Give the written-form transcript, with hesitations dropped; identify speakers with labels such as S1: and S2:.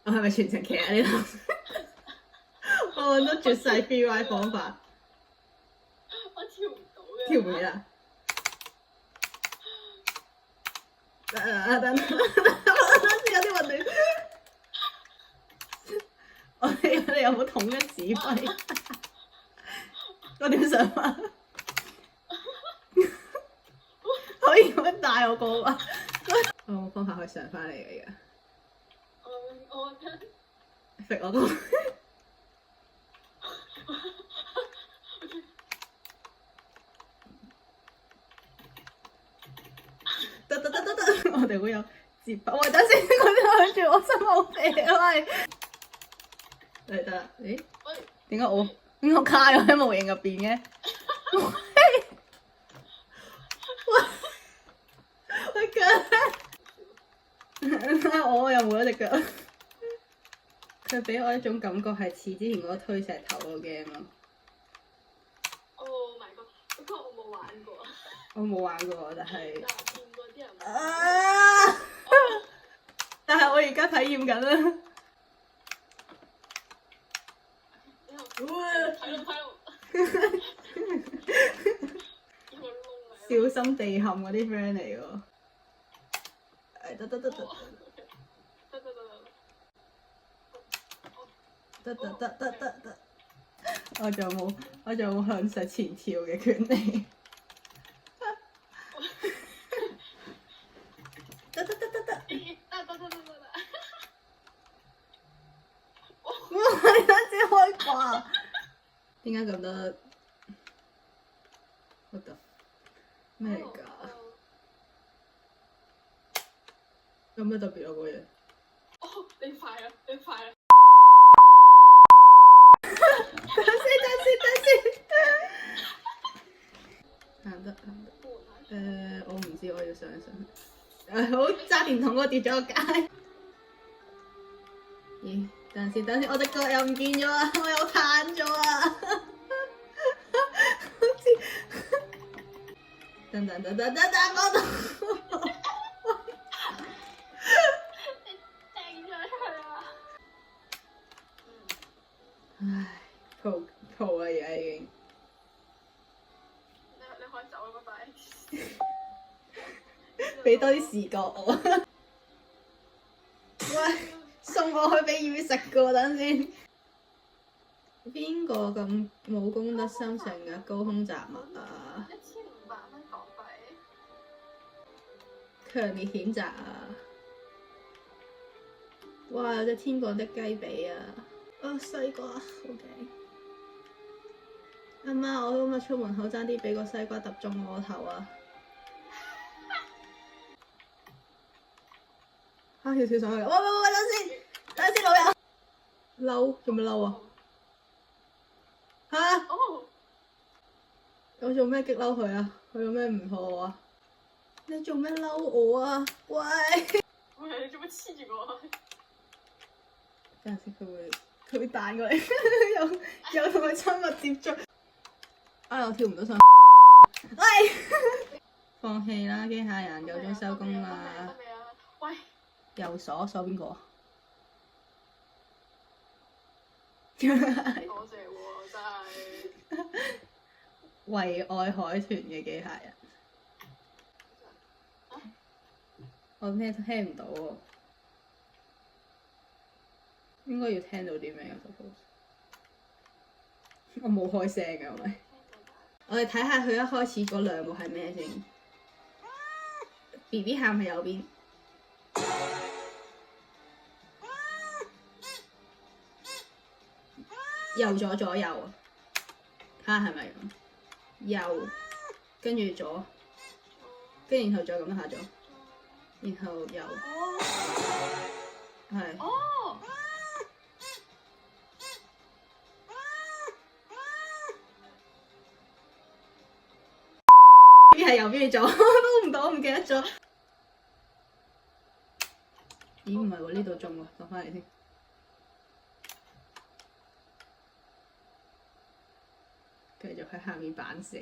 S1: 我係咪全程企喺呢度？我揾到絕世 3Y 方法，
S2: 我跳唔到嘅。
S1: 跳唔起啦！等，有啲混亂。我哋有冇統一指揮？我點上啊？可以咁樣帶我過嗎？我有冇方法可以上翻嚟嘅而家？
S2: 我覺得
S1: 揈我個。得，我哋會有接筆。喂，等先，我哋向住我心好肥啊！喂，嚟得啦。咦？點解我卡咗喺模型入邊嘅？喂腳，我又冇咗隻腳。佢俾我一種感覺係似之前嗰個推石頭個 game 咯。
S2: Oh my god！嗰個我冇玩過。
S1: 我冇玩過，但係。
S2: 但係見過啲人玩。
S1: 但係我而家體驗緊啦。
S2: 睇到。
S1: 小心地陷嗰啲 friend 嚟喎。得。我仲冇向上前跳嘅權利。得。我係等先開掛。點解咁多？我得咩嚟㗎？有咩特別啊？嗰嘢？
S2: 哦，你快啊！
S1: 等先。行得。我唔知，我要上去。好揸電筒嗰個跌咗個街。咦？等先，我隻腳又唔見咗啊！我又攤咗啊！好似等，我度。
S2: 掟咗佢啊！
S1: 唉，pro 啊而家已經。
S2: 你可以走啦，拜拜。
S1: 俾多啲視覺我。喂，送我去俾魚食㗎喎，等先。邊個咁冇公德心成日高空雜物啊
S2: 1500蚊港幣。
S1: 強烈譴責啊！哇！有隻天國的雞髀啊！西瓜好勁。阿媽，我今日出門口爭啲俾個西瓜揼中我個頭啊！跳上去！喂，等先，老友。嬲？做咩嬲啊？嚇！我做咩激嬲佢啊？佢有咩唔妥我啊？你做咩嬲我啊？喂！
S2: 喂，你做乜黐住我？
S1: 等陣先，佢會彈過嚟，又同佢親密接觸。我跳唔到上。喂！放棄啦，機械人夠鐘收工啦。
S2: 喂！
S1: 又鎖邊個？
S2: 多謝喎，真係。
S1: 為愛海豚嘅機械人。我聽唔到喎。應該要聽到啲咩我冇開聲嘅，係咪？我哋睇下佢一開始嗰兩個係咩先。BB 喊喺右邊。左右，睇下係咪咁？右，跟住左，跟住然後再咁下左，然後右，係。
S2: 哦。
S1: 邊係右邊左？都唔到，唔記得咗。咦？唔係喎，呢度中喎，落翻嚟先。繼續喺下面扮死。